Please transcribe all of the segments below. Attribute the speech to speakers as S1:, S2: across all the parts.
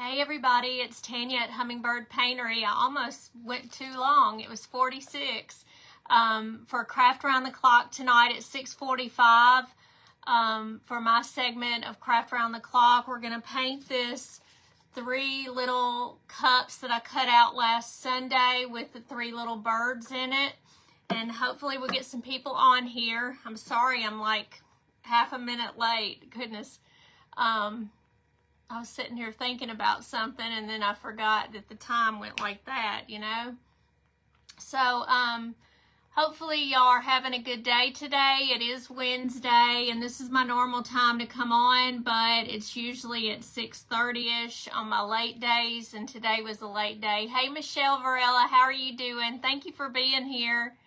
S1: Hey everybody, it's Tanya at Hummingbird Paintery. I almost went too long. It was 46 for Craft Around the Clock tonight at 6:45. For my segment of Craft Around the Clock, we're going to paint this 3 little cups that I cut out last Sunday with the 3 little birds in it. And hopefully we'll get some people on here. I'm sorry I'm like half a minute late. Goodness. I was sitting here thinking about something and then I forgot that the time went like that, you know. So hopefully y'all are having a good day today. It is Wednesday and this is my normal time to come on, but it's usually at 6:30ish on my late days, and today was a late day. Hey Michelle Varela, how are you doing? Thank you for being here.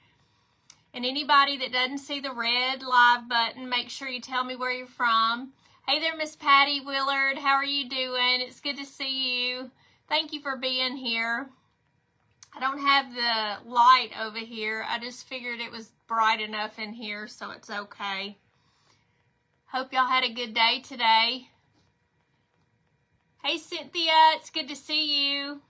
S1: And anybody that doesn't see the red live button, make sure you tell me where you're from. Hey there, Miss Patty Willard. How are you doing? It's good to see you. Thank you for being here. I don't have the light over here. I just figured it was bright enough in here, so it's okay. Hope y'all had a good day today. Hey, Cynthia. It's good to see you.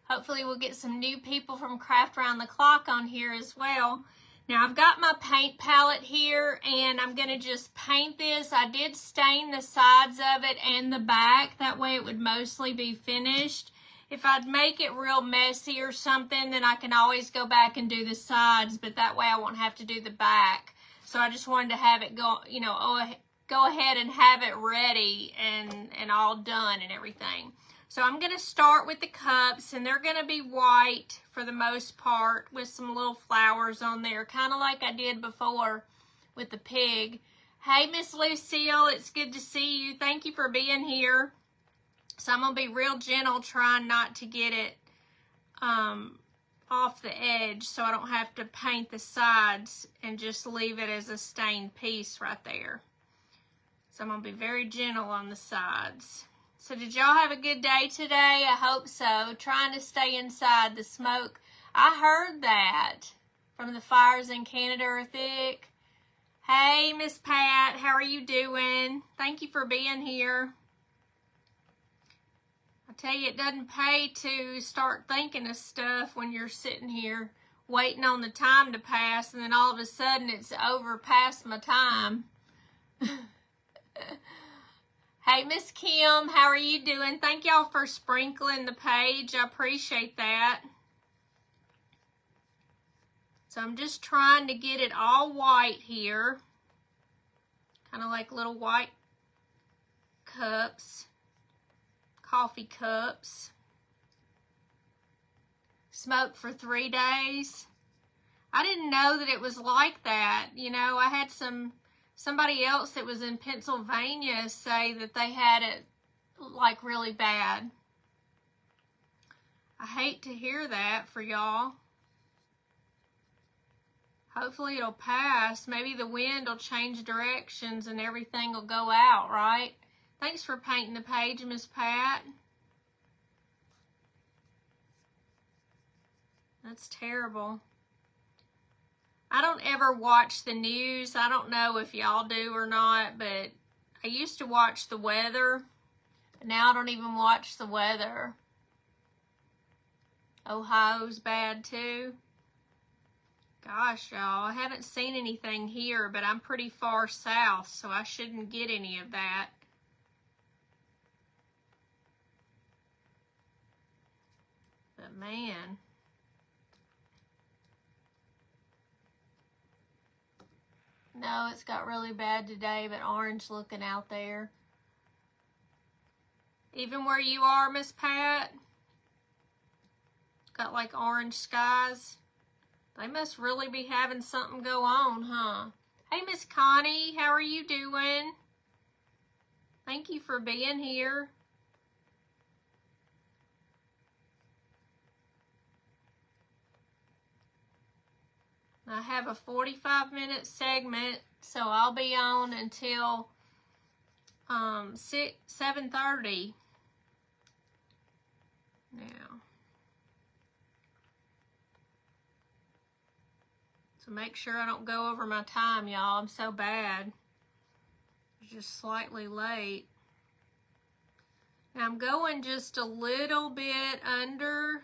S1: Hopefully we'll get some new people from Craft Around the Clock on here as well. Now I've got my paint palette here and I'm going to just paint this. I did stain the sides of it and the back. That way it would mostly be finished. If I'd make it real messy or something, then I can always go back and do the sides, but that way I won't have to do the back. So I just wanted to have it go, you know, go ahead and have it ready and all done and everything. So I'm going to start with the cups, and they're going to be white for the most part with some little flowers on there, kind of like I did before with the pig. Hey, Miss Lucille, it's good to see you. Thank you for being here. So I'm going to be real gentle, trying not to get it off the edge so I don't have to paint the sides and just leave it as a stained piece right there. So I'm going to be very gentle on the sides. So did y'all have a good day today? I hope so. Trying to stay inside. The smoke, I heard that from the fires in Canada are thick. Hey, Miss Pat, how are you doing? Thank you for being here. I tell you, it doesn't pay to start thinking of stuff when you're sitting here waiting on the time to pass, and then all of a sudden it's over past my time. Hey, Miss Kim, how are you doing? Thank y'all for sprinkling the page. I appreciate that. So I'm just trying to get it all white here. Kind of like little white cups, coffee cups. Smoked for 3 days. I didn't know that it was like that. You know, I had somebody else that was in Pennsylvania say that they had it like really bad. I hate to hear that for y'all. Hopefully it'll pass. Maybe the wind will change directions and everything will go out, right? Thanks for painting the page, Miss Pat. That's terrible. I don't ever watch the news. I don't know if y'all do or not, but I used to watch the weather. But now I don't even watch the weather. Ohio's bad too. Gosh, y'all, I haven't seen anything here, but I'm pretty far south, so I shouldn't get any of that. But man. No, it's got really bad today, but orange looking out there. Even where you are, Miss Pat? Got like orange skies. They must really be having something go on, huh? Hey, Miss Connie, how are you doing? Thank you for being here. I have a 45-minute segment, so I'll be on until 7:30 now. So make sure I don't go over my time, y'all. I'm so bad. It's just slightly late. Now I'm going just a little bit under.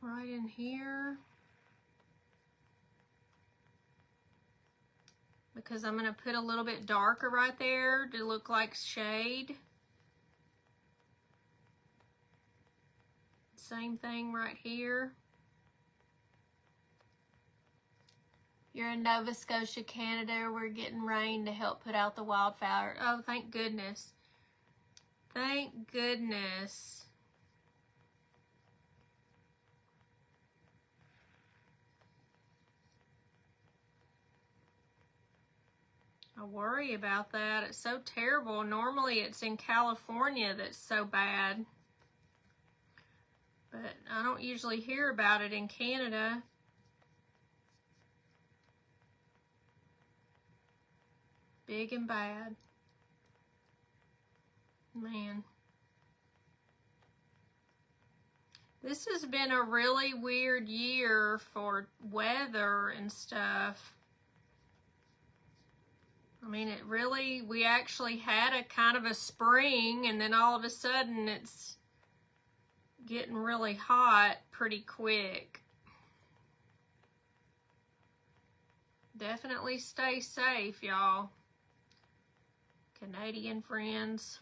S1: Right in here. Because I'm going to put a little bit darker right there to look like shade. Same thing right here. You're in Nova Scotia, Canada. We're getting rain to help put out the wildfire. Oh, thank goodness. Thank goodness. I worry about that. It's so terrible. Normally it's in California that's so bad. But I don't usually hear about it in Canada. Big and bad. Man. This has been a really weird year for weather and stuff. I mean, it really, we actually had a kind of a spring, and then all of a sudden it's getting really hot pretty quick. Definitely stay safe, y'all. Canadian friends.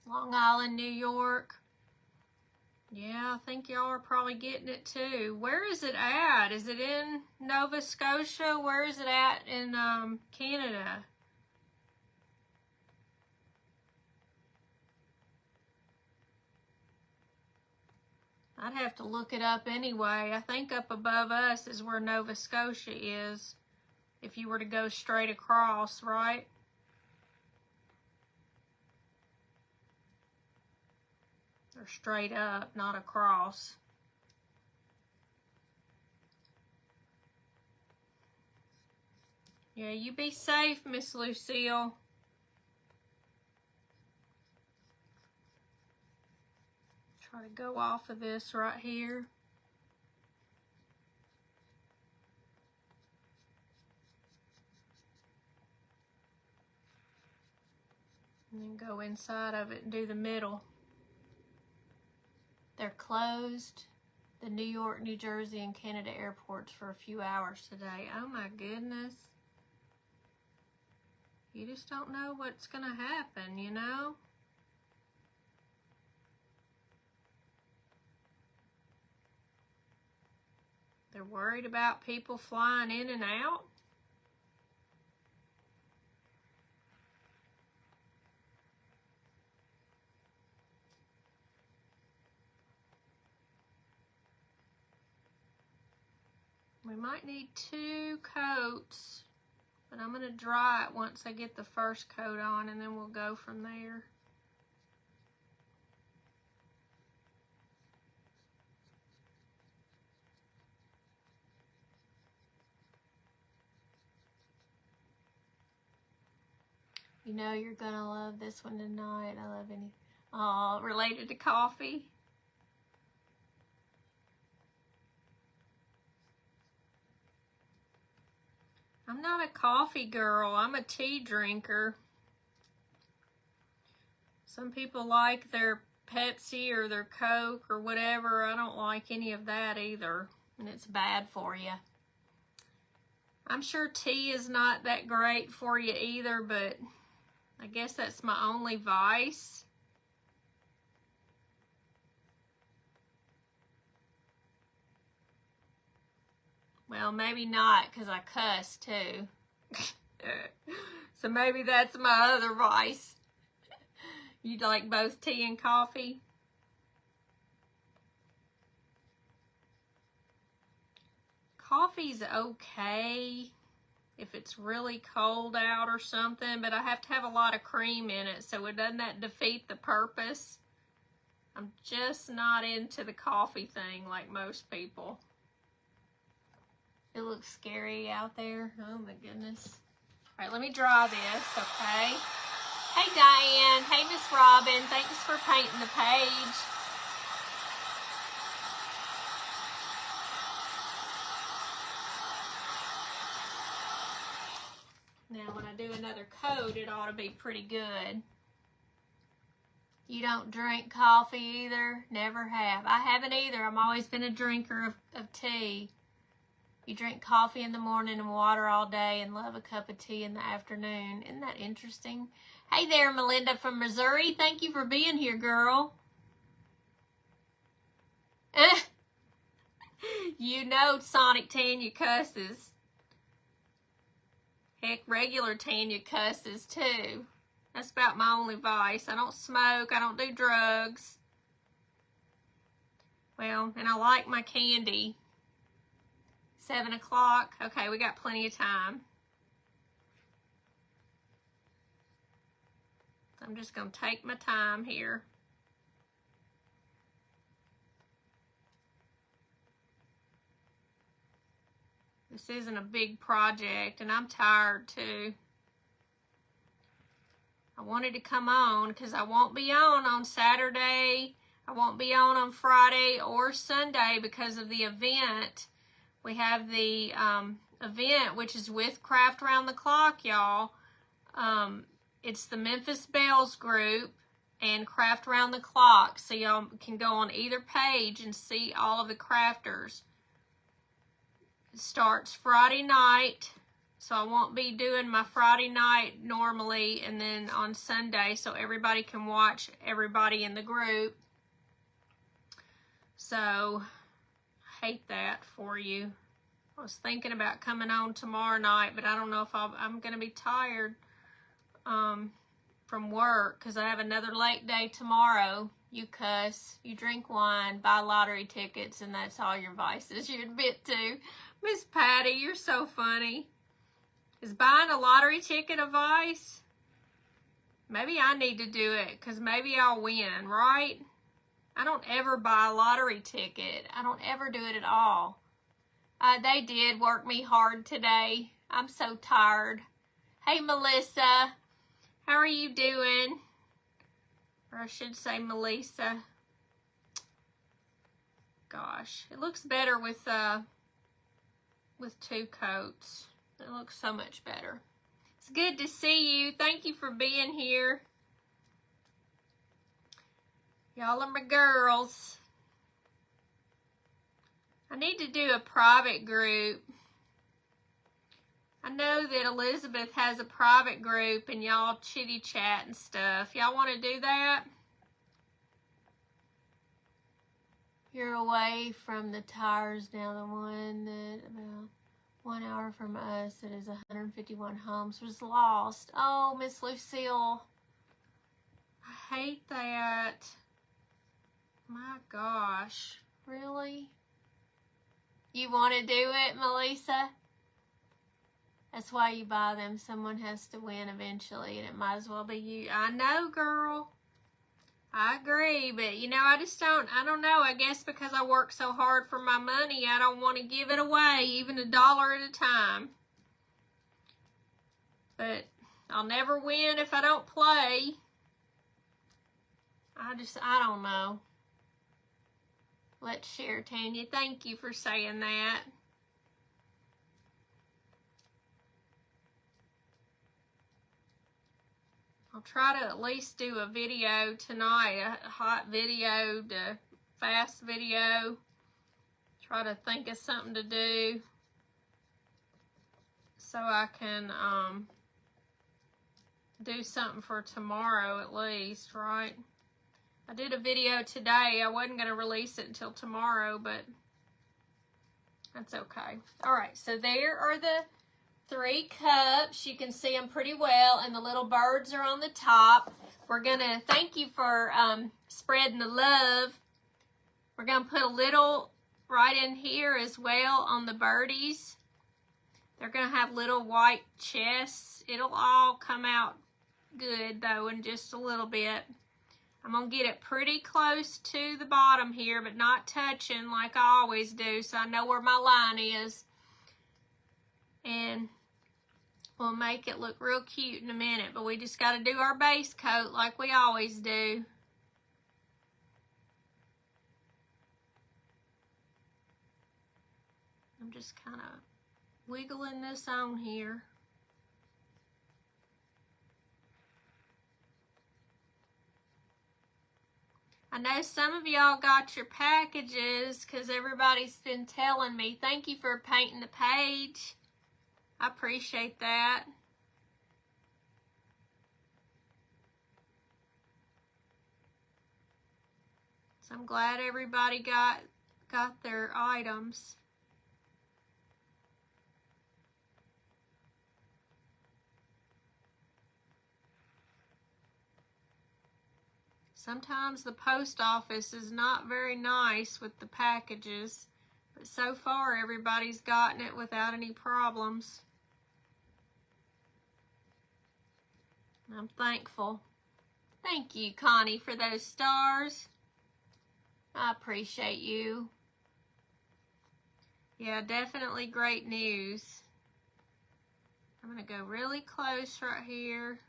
S1: Long Island, New York. Yeah, I think y'all are probably getting it too. Where is it at? Is it in Nova Scotia? Where is it at in Canada? I'd have to look it up anyway. I think up above us is where Nova Scotia is, if you were to go straight across, right? Or straight up, not across. Yeah, you be safe, Miss Lucille. Try to go off of this right here. And then go inside of it and do the middle. They're closed, the New York, New Jersey, and Canada airports for a few hours today. Oh my goodness. You just don't know what's going to happen, you know? They're worried about people flying in and out. We might need 2 coats, but I'm going to dry it once I get the first coat on, and then we'll go from there. You know you're going to love this one tonight. I love any related to coffee. I'm not a coffee girl. I'm a tea drinker. Some people like their Pepsi or their Coke or whatever. I don't like any of that either, and it's bad for you. I'm sure tea is not that great for you either, but I guess that's my only vice. Well, maybe not, because I cuss too. So maybe that's my other vice. You like both tea and coffee? Coffee's okay if it's really cold out or something, but I have to have a lot of cream in it, so doesn't that defeat the purpose? I'm just not into the coffee thing like most people. It looks scary out there. Oh my goodness. All right, let me draw this, okay? Hey Diane, hey Miss Robin, thanks for painting the page. another coat, it ought to be pretty good. You don't drink coffee either? Never have. I haven't either. I've always been a drinker of tea. You drink coffee in the morning and water all day and love a cup of tea in the afternoon. Isn't that interesting? Hey there, Melinda from Missouri. Thank you for being here, girl. You know Sonic Tanya cusses. Heck, regular Tanya cusses too. That's about my only vice. I don't smoke. I don't do drugs. Well, and I like my candy. 7 o'clock. Okay, we got plenty of time. I'm just going to take my time here. This isn't a big project, and I'm tired too. I wanted to come on because I won't be on Saturday. I won't be on Friday or Sunday because of the event. We have the event, which is with Craft Around the Clock, y'all. It's the Memphis Bells group and Craft Around the Clock. So y'all can go on either page and see all of the crafters. It starts Friday night, so I won't be doing my Friday night normally, and then on Sunday so everybody can watch everybody in the group. So, I hate that for you. I was thinking about coming on tomorrow night, but I don't know if I'm going to be tired from work because I have another late day tomorrow. You cuss, you drink wine, buy lottery tickets, and that's all your vices you admit to. Miss Patty, you're so funny. Is buying a lottery ticket a vice? Maybe I need to do it because maybe I'll win, right? I don't ever buy a lottery ticket. I don't ever do it at all. They did work me hard today. I'm so tired. Hey, Melissa. How are you doing? Or I should say Melissa. Gosh, it looks better with two coats. It looks so much better. It's good to see you. Thank you for being here. Y'all are my girls. I need to do a private group. I know that Elizabeth has a private group and y'all chitty chat and stuff. Y'all want to do that? You're away from the tires now, the one that about 1 hour from us that is 151 homes was lost. Oh, Miss Lucille. I hate that. My gosh. Really? You want to do it, Melissa? That's why you buy them. Someone has to win eventually, and it might as well be you. I know, girl. I agree, but you know, I don't know. I guess because I work so hard for my money, I don't want to give it away, even $1 at a time. But I'll never win if I don't play. I don't know. Let's share, Tanya. Thank you for saying that. I'll try to at least do a video tonight, a hot video to fast video. Try to think of something to do so I can do something for tomorrow at least, right? I did a video today. I wasn't going to release it until tomorrow, but that's okay. All right, so there are the 3 cups. You can see them pretty well, and the little birds are on the top. We're going to thank you for spreading the love. We're going to put a little right in here as well on the birdies. They're going to have little white chests. It'll all come out good, though, in just a little bit. I'm going to get it pretty close to the bottom here, but not touching like I always do, so I know where my line is. And we'll make it look real cute in a minute, but we just got to do our base coat like we always do. I'm just kind of wiggling this on here. I know some of y'all got your packages because everybody's been telling me. Thank you for painting the page. I appreciate that. So I'm glad everybody got their items. Sometimes the post office is not very nice with the packages, but so far everybody's gotten it without any problems. I'm thankful. Thank you, Connie, for those stars. I appreciate you. Yeah, definitely great news. I'm going to go really close right here.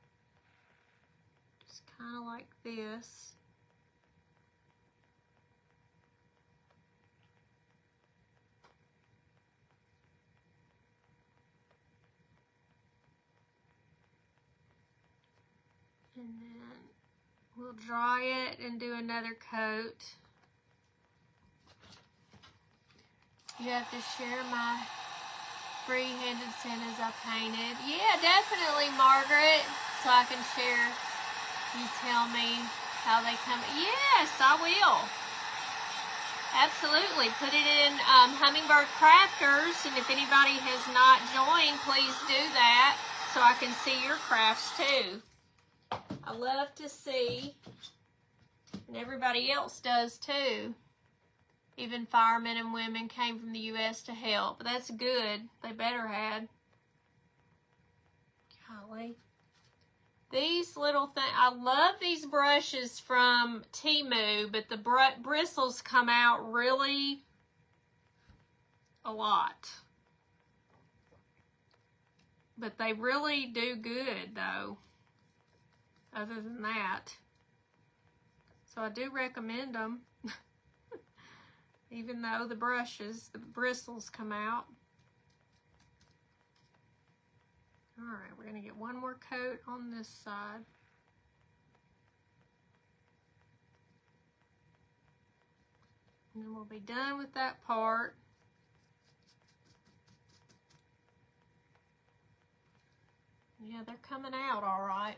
S1: Just kind of like this. And then we'll dry it and do another coat. You have to share my free-handed Santas I painted. Yeah, definitely, Margaret. So I can share. You tell me how they come. Yes, I will. Absolutely. Put it in Hummingbird Crafters, and if anybody has not joined, please do that so I can see your crafts too. I love to see, and everybody else does too. Even firemen and women came from the U.S. to help. That's good. They better had. Golly. These little things, I love these brushes from Temu, but the bristles come out really a lot. But they really do good, though, other than that. So I do recommend them. Even though the bristles come out. All right, we're going to get one more coat on this side. And then we'll be done with that part. Yeah, they're coming out all right.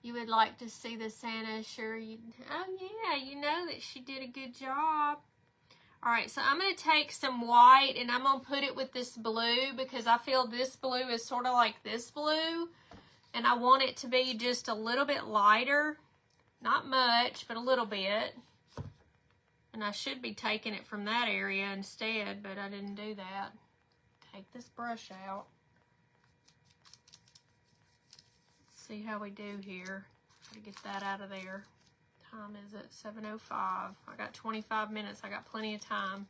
S1: You would like to see the Santa, sure. Oh yeah, you know that she did a good job. All right, so I'm going to take some white and I'm going to put it with this blue because I feel this blue is sort of like this blue. And I want it to be just a little bit lighter. Not much, but a little bit. And I should be taking it from that area instead, but I didn't do that. Take this brush out. See how we do here. Gotta get that out of there. Time is it? 7:05. I got 25 minutes. I got plenty of time.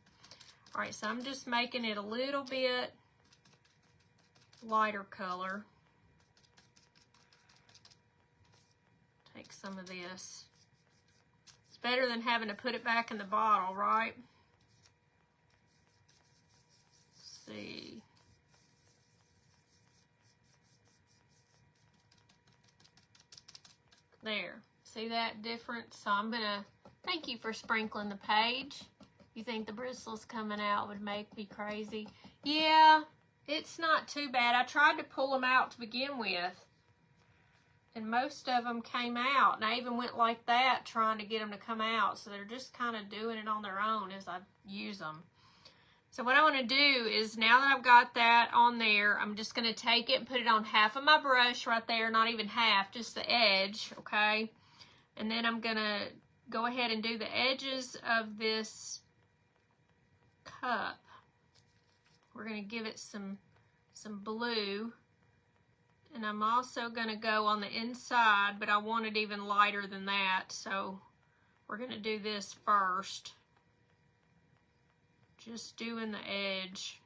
S1: All right, so I'm just making it a little bit lighter color. Take some of this. It's better than having to put it back in the bottle, right? Let's see. There. See that difference? So I'm gonna, thank you for sprinkling the page. You think the bristles coming out would make me crazy? Yeah, it's not too bad. I tried to pull them out to begin with, and most of them came out, and I even went like that trying to get them to come out, so they're just kind of doing it on their own as I use them. So what I want to do is, now that I've got that on there, I'm just going to take it and put it on half of my brush right there, not even half, just the edge, okay? And then I'm going to go ahead and do the edges of this cup. We're going to give it some blue. And I'm also going to go on the inside, but I want it even lighter than that, so we're going to do this first. Just doing the edge.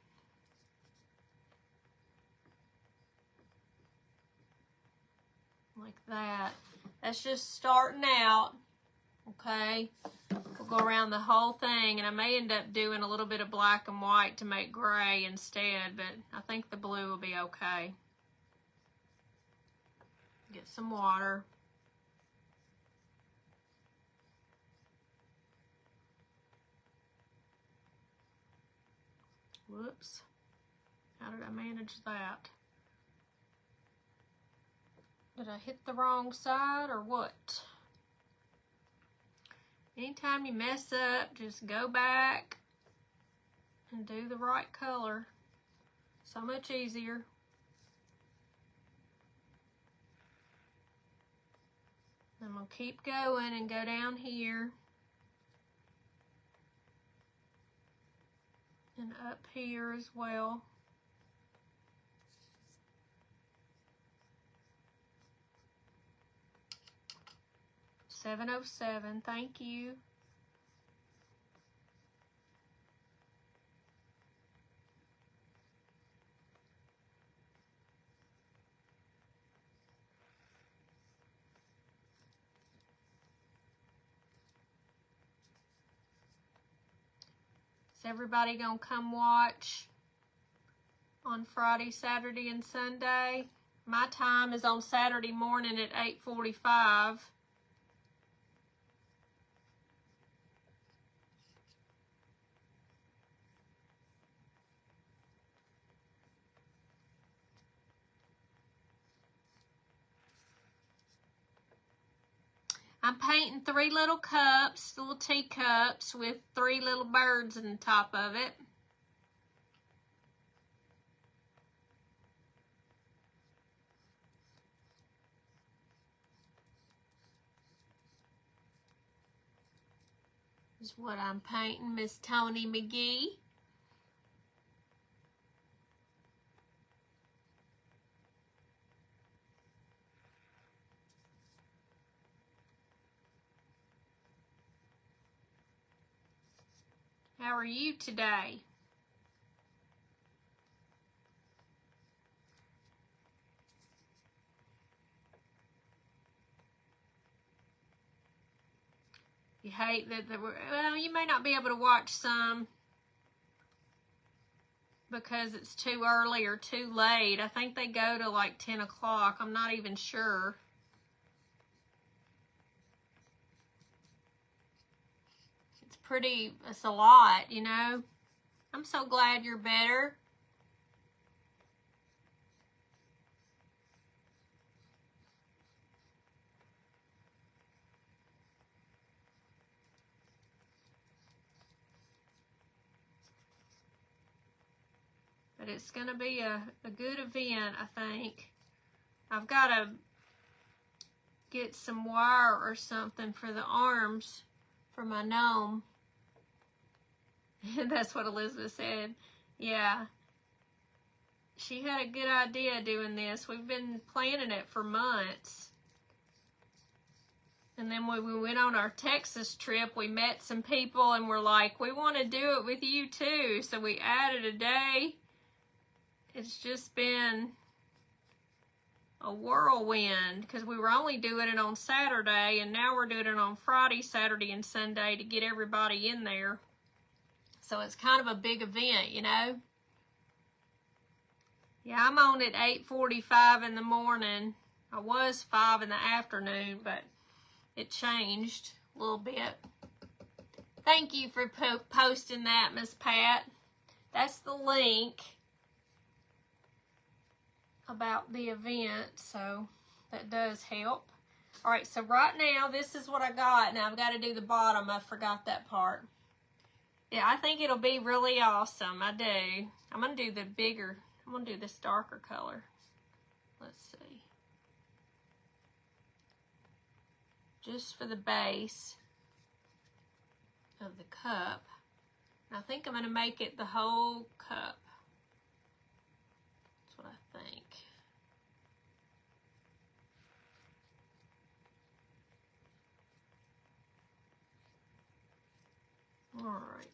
S1: Like that. That's just starting out, okay? We'll go around the whole thing, and I may end up doing a little bit of black and white to make gray instead, but I think the blue will be okay. Get some water. Whoops. How did I manage that? Did I hit the wrong side or what? Anytime you mess up, just go back and do the right color. So much easier. I'm going to keep going and go down here. And up here as well. $7.07, thank you. Is everybody gonna come watch on Friday, Saturday, and Sunday? My time is on Saturday morning at 8:45. I'm painting 3 little cups, little teacups with 3 little birds on the top of it. This is what I'm painting, Miss Tony McGee. How are you today? You hate that well, you may not be able to watch some because it's too early or too late. I think they go to like 10 o'clock. I'm not even sure. It's a lot, you know. I'm so glad you're better. But it's going to be a good event, I think. I've got to get some wire or something for the arms for my gnome. That's what Elizabeth said. Yeah. She had a good idea doing this. We've been planning it for months. And then when we went on our Texas trip, we met some people and we're like, we want to do it with you too. So we added a day. It's just been a whirlwind because we were only doing it on Saturday and now we're doing it on Friday, Saturday, and Sunday to get everybody in there. So it's kind of a big event, you know. Yeah, I'm on at 8:45 in the morning. I was 5 in the afternoon, but it changed a little bit. Thank you for posting that, Miss Pat. That's the link about the event, so that does help. All right, so right now, this is what I got. Now, I've got to do the bottom. I forgot that part. Yeah, I think it'll be really awesome. I do. I'm going to do the bigger. I'm going to do this darker color. Let's see. Just for the base of the cup. I think I'm going to make it the whole cup. That's what I think. All right.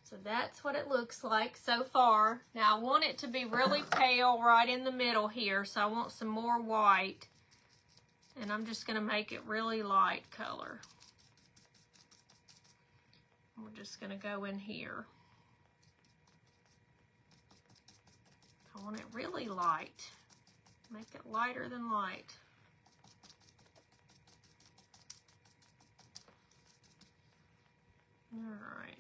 S1: So that's what it looks like so far. Now I want it to be really pale right in the middle here, so I want some more white. And I'm just going to make it really light color. We're just going to go in here. I want it really light. Make it lighter than light. All right.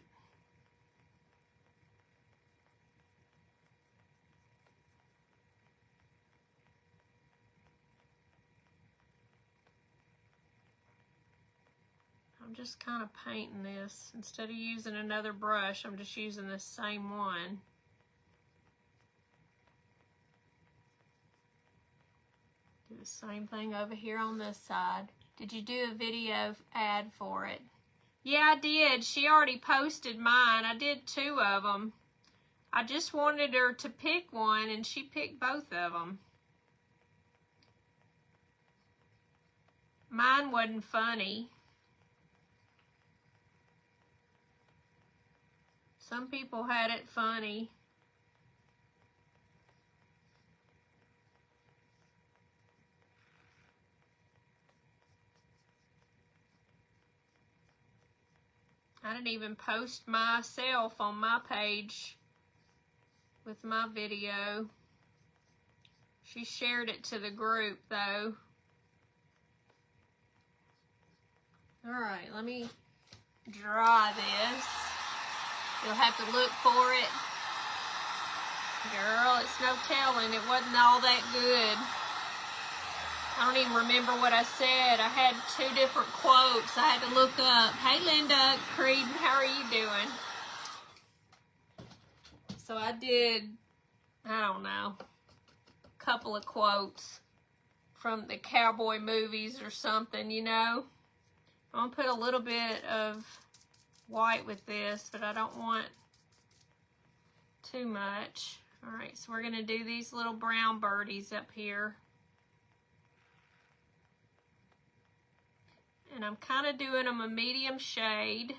S1: I'm just kind of painting this. Instead of using another brush, I'm just using the same one. Do the same thing over here on this side. Did you do a video ad for it? Yeah, I did. She already posted mine. I did 2 of them. I just wanted her to pick one, and she picked both of them. Mine wasn't funny. Some people had it funny. I didn't even post myself on my page with my video. She shared it to the group though. Alright, let me dry this. You'll have to look for it. Girl, it's no telling. It wasn't all that good. I don't even remember what I said. I had 2 different quotes I had to look up. Hey, Linda, Creed, how are you doing? So I did, I don't know, a couple of quotes from the cowboy movies or something, you know. I'm going to put a little bit of white with this, but I don't want too much. All right, so we're going to do these little brown birdies up here. And I'm kind of doing them a medium shade.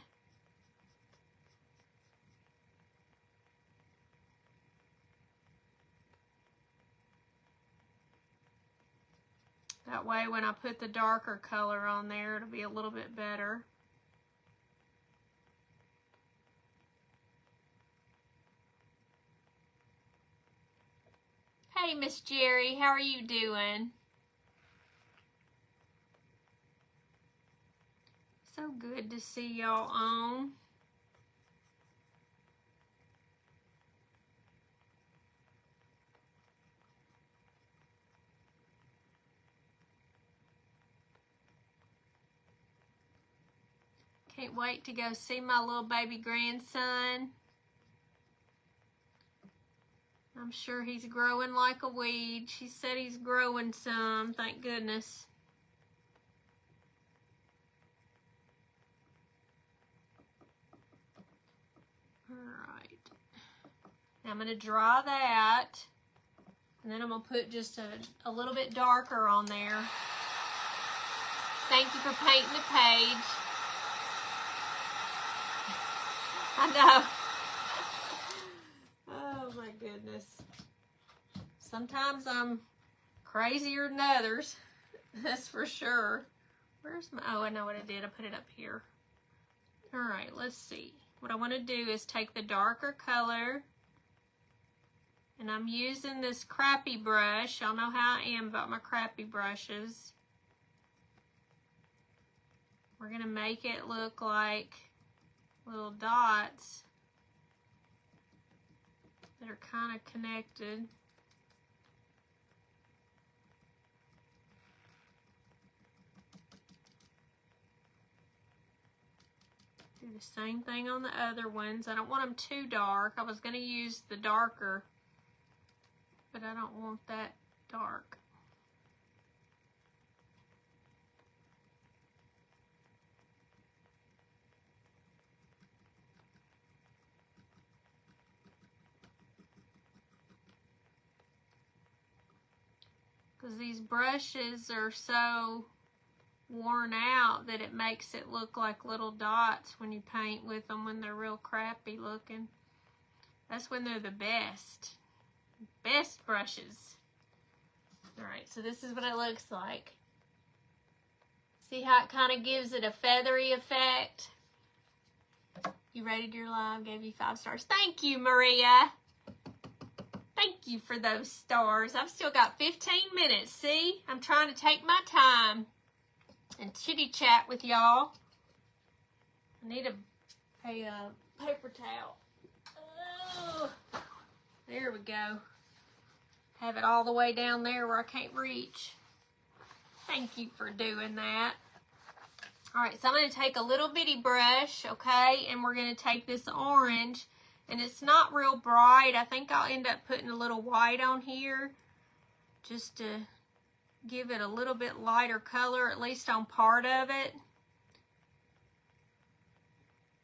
S1: That way when I put the darker color on there, it'll be a little bit better. Hey, Miss Jerry, how are you doing? So good to see y'all on. Can't wait to go see my little baby grandson. I'm sure he's growing like a weed. She said he's growing some, thank goodness. Alright. Now I'm going to dry that. And then I'm going to put just a little bit darker on there. Thank you for painting the page. I know. Oh my goodness. Sometimes I'm crazier than others. That's for sure. Where's my, oh, I know what I did. I put it up here. All right, let's see. What I want to do is take the darker color, and I'm using this crappy brush. Y'all know how I am about my crappy brushes. We're going to make it look like little dots that are kind of connected. Do the same thing on the other ones. I don't want them too dark. I was going to use the darker, but I don't want that dark. Because these brushes are so worn out that it makes it look like little dots when you paint with them when they're real crappy looking. That's when they're the best. Best brushes. Alright, so this is what it looks like. See how it kind of gives it a feathery effect? You rated your live, gave you 5 stars. Thank you, Maria. Thank you for those stars. I've still got 15 minutes. See? I'm trying to take my time and chitty chat with y'all. I need a paper towel. Oh, there we go. Have it all the way down there where I can't reach. Thank you for doing that. All right, so I'm going to take a little bitty brush, okay, and we're going to take this orange, and it's not real bright. I think I'll end up putting a little white on here just to give it a little bit lighter color, at least on part of it.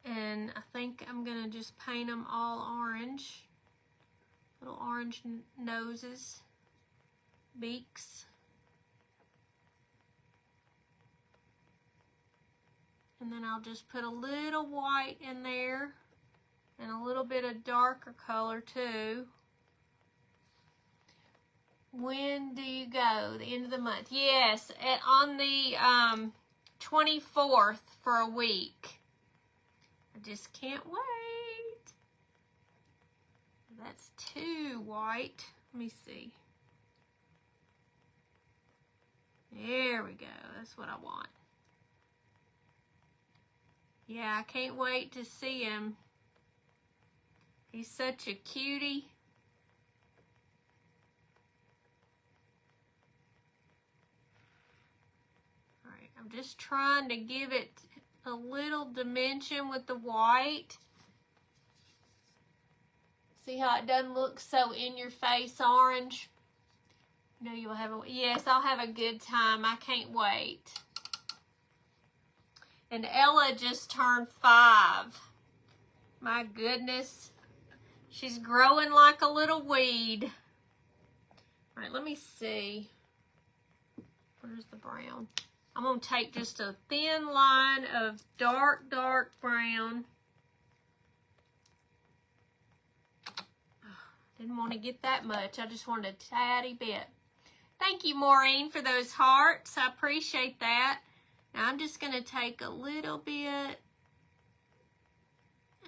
S1: And I think I'm going to just paint them all orange. Little orange noses, beaks. And then I'll just put a little white in there and a little bit of darker color too. When do you go? The end of the month? Yes, on the 24th for a week. I just can't wait. That's too white. Let me see. There we go. That's what I want. Yeah, I can't wait to see him. He's such a cutie. All right, I'm just trying to give it a little dimension with the white. See how it doesn't look so in your face orange? You know you'll have a, yes, I'll have a good time. I can't wait. And Ella just turned 5. My goodness. She's growing like a little weed. All right, let me see. Where's the brown? I'm going to take just a thin line of dark, dark brown. Didn't want to get that much. I just wanted a tatty bit. Thank you, Maureen, for those hearts. I appreciate that. Now I'm just going to take a little bit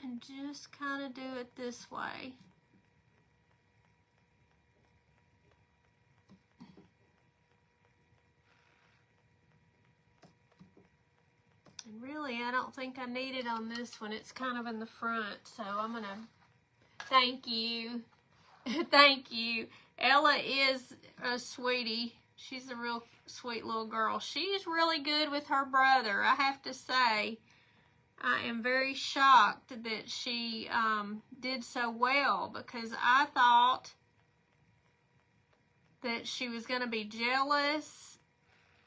S1: and just kind of do it this way. And really, I don't think I need it on this one. It's kind of in the front, so I'm going to, thank you. Thank you. Ella is a sweetie. She's a real sweet little girl. She's really good with her brother, I have to say. I am very shocked that she did so well, because I thought that she was going to be jealous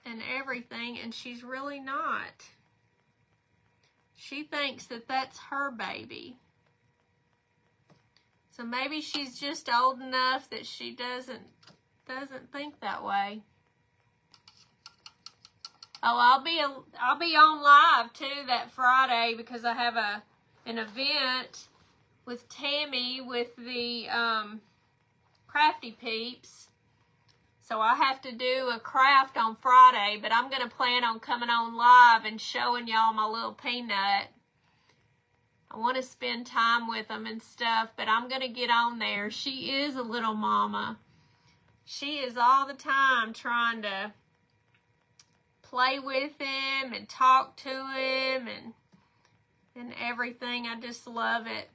S1: and everything, and she's really not. She thinks that that's her baby. So maybe she's just old enough that she doesn't think that way. Oh, I'll be on live too that Friday, because I have an event with Tammy with the Crafty Peeps. So I have to do a craft on Friday, but I'm going to plan on coming on live and showing y'all my little peanut. I want to spend time with them and stuff, but I'm going to get on there. She is a little mama. She is all the time trying to play with him and talk to him and everything. I just love it.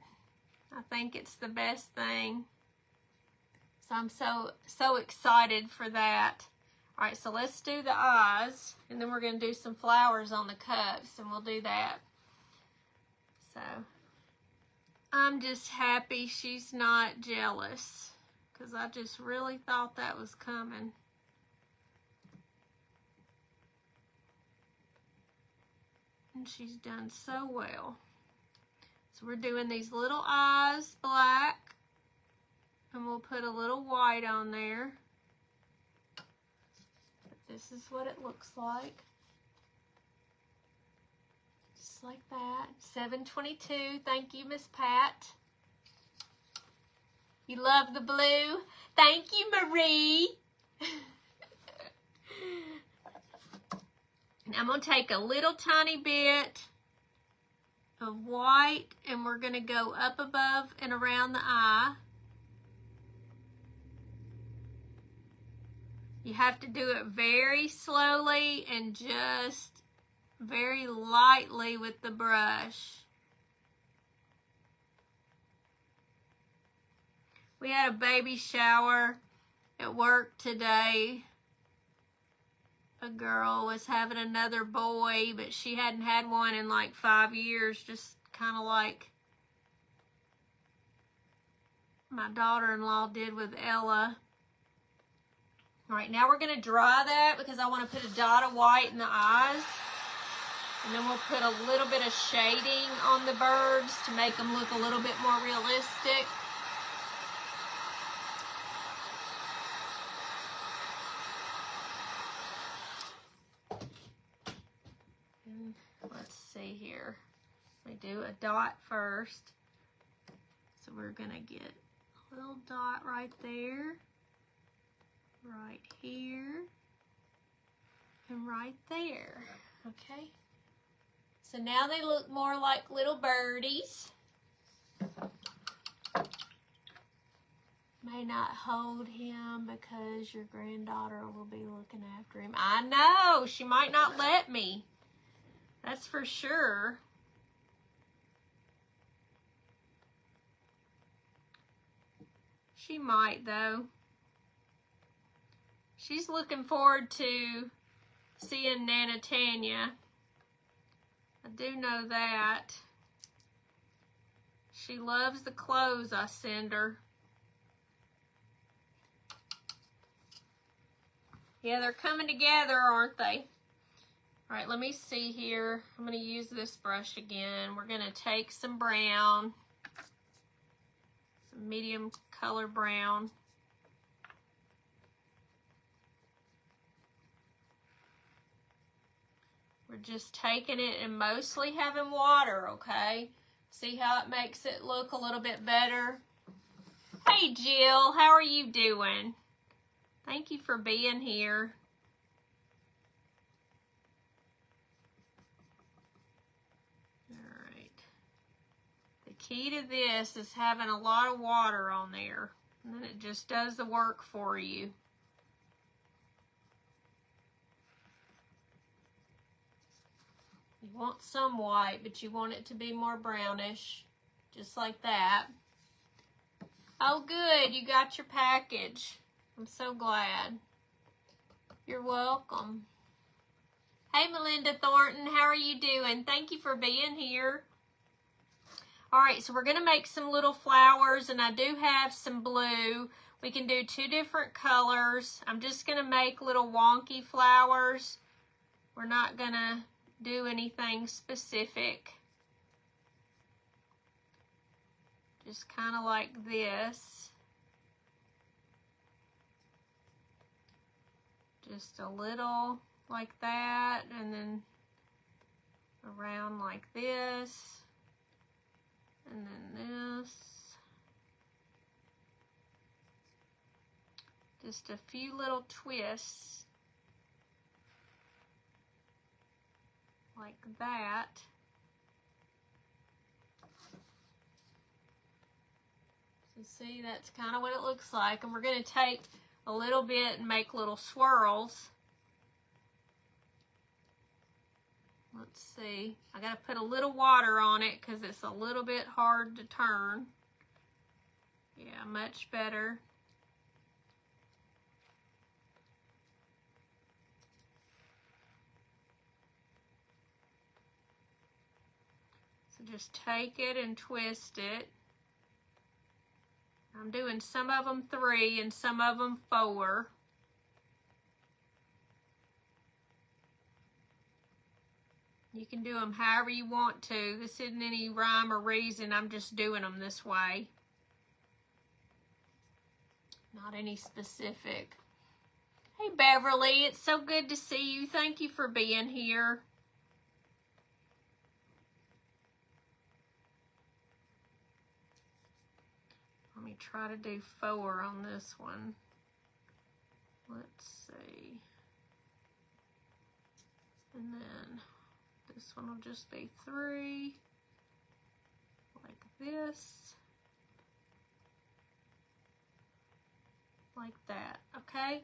S1: I think it's the best thing. So I'm so excited for that. All right, so let's do the eyes, and then we're going to do some flowers on the cups, and we'll do that. So I'm just happy she's not jealous, because I just really thought that was coming. And she's done so well. So we're doing these little eyes black, and we'll put a little white on there. But this is what it looks like. Just like that. 722. Thank you, Miss Pat. You love the blue? Thank you, Marie. And I'm going to take a little tiny bit of white, and we're going to go up above and around the eye. You have to do it very slowly and just very lightly with the brush. We had a baby shower at work today a girl was having another boy, but she hadn't had one in like 5 years, just kind of like my daughter-in-law did with Ella. All right, now we're going to dry that because I want to put a dot of white in the eyes. And then we'll put a little bit of shading on the birds to make them look a little bit more realistic. And let's see here. We do a dot first. So we're going to get a little dot right there, right here, and right there. Okay. So now they look more like little birdies. May not hold him because your granddaughter will be looking after him. I know, she might not let me. That's for sure. She might though. She's looking forward to seeing Nana Tanya. I do know that. She loves the clothes I send her. Yeah, they're coming together, aren't they? All right, let me see here. I'm going to use this brush again. We're going to take some brown, some medium color brown. We're just taking it and mostly having water, okay? See how it makes it look a little bit better? Hey, Jill, how are you doing? Thank you for being here. All right. The key to this is having a lot of water on there, and then it just does the work for you. You want some white, but you want it to be more brownish, just like that. Oh, good, you got your package. I'm so glad. You're welcome. Hey, Melinda Thornton, how are you doing? Thank you for being here. All right, so we're going to make some little flowers, and I do have some blue. We can do 2 different colors. I'm just going to make little wonky flowers. We're not going to do anything specific. Just kind of like this. Just a little like that, and then around like this, and then this. Just a few little twists like that. So see, that's kind of what it looks like. And we're going to take a little bit and make little swirls. Let's see. I got to put a little water on it because it's a little bit hard to turn. Yeah, much better. So just take it and twist it. I'm doing some of them 3 and some of them 4. You can do them however you want to. This isn't any rhyme or reason. I'm just doing them this way. Not any specific. Hey, Beverly, it's so good to see you. Thank you for being here. Let me try to do 4 on this one. Let's see. And then this one will just be 3, like this, like that, okay?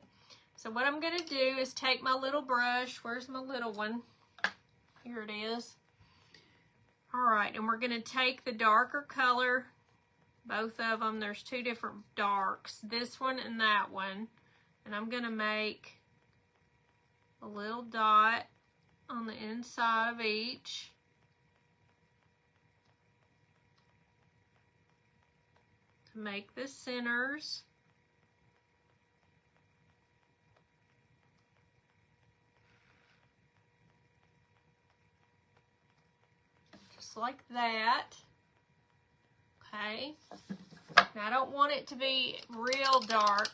S1: So what I'm gonna do is take my little brush. Where's my little one? Here it is. All right, and we're gonna take the darker color, both of them. There's 2 different darks, this one and that one, and I'm gonna make a little dot on the inside of each. To make the centers. Just like that. Okay. Now I don't want it to be real dark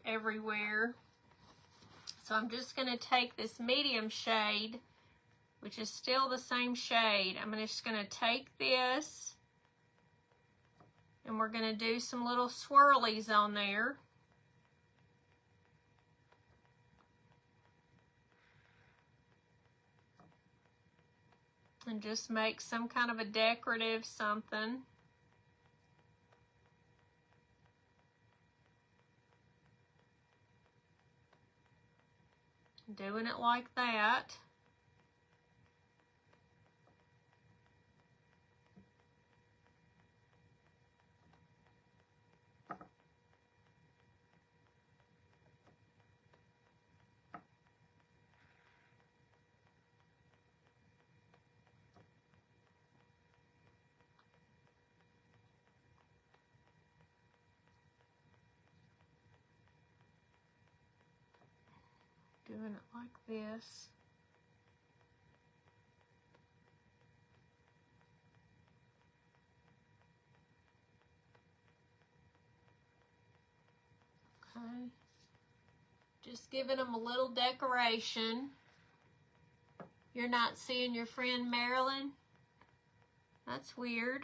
S1: everywhere. So I'm just going to take this medium shade, which is still the same shade. I'm just going to take this and we're going to do some little swirlies on there. And just make some kind of a decorative something. Doing it like that. Doing it like this. Okay. Just giving them a little decoration. You're not seeing your friend Marilyn? That's weird.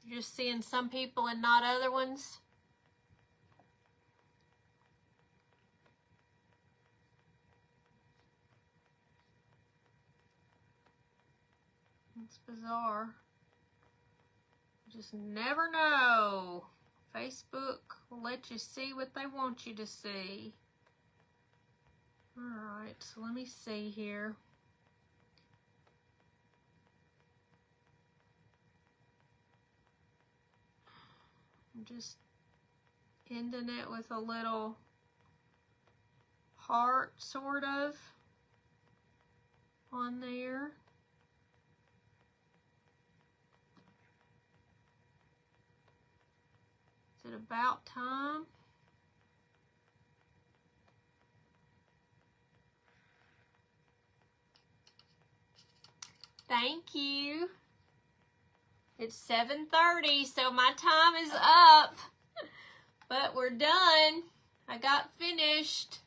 S1: You're just seeing some people and not other ones? It's bizarre. You just never know. Facebook will let you see what they want you to see. Alright, so let me see here. I'm just ending it with a little heart, sort of, on there. Is it about time? Thank you. It's 7:30, so my time is up. But we're done. I got finished.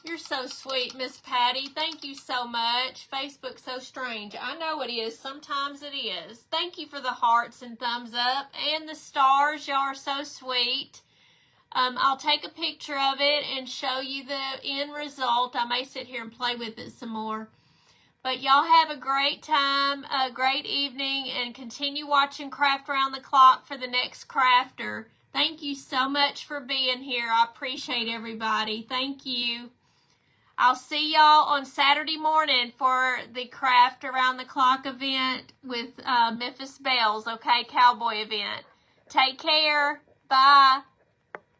S1: You're so sweet, Miss Patty. Thank you so much. Facebook's so strange. I know it is. Sometimes it is. Thank you for the hearts and thumbs up and the stars. Y'all are so sweet. I'll take a picture of it and show you the end result. I may sit here and play with it some more. But y'all have a great time, a great evening, and continue watching Craft Around the Clock for the next crafter. Thank you so much for being here. I appreciate everybody. Thank you. I'll see y'all on Saturday morning for the Craft Around the Clock event with Memphis Bells, okay? Cowboy event. Take care. Bye.